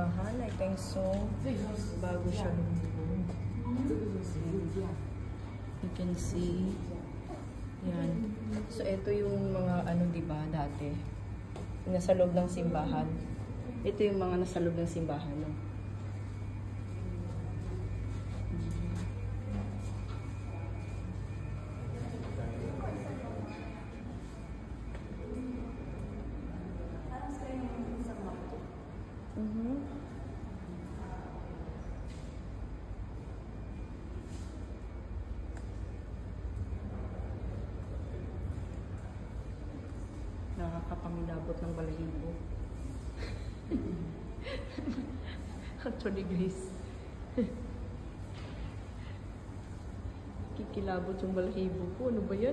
simbahan. I think so. Bago siya lumubog. You can see. Yan. So, ito yung mga ano, diba, dati. Nasa loob ng simbahan. Ito yung mga nasa loob ng simbahan, no? Nakakapangilabot ng balahibo. Actually, guys. Kikilabot yung balahibo ko. Ano ba yan?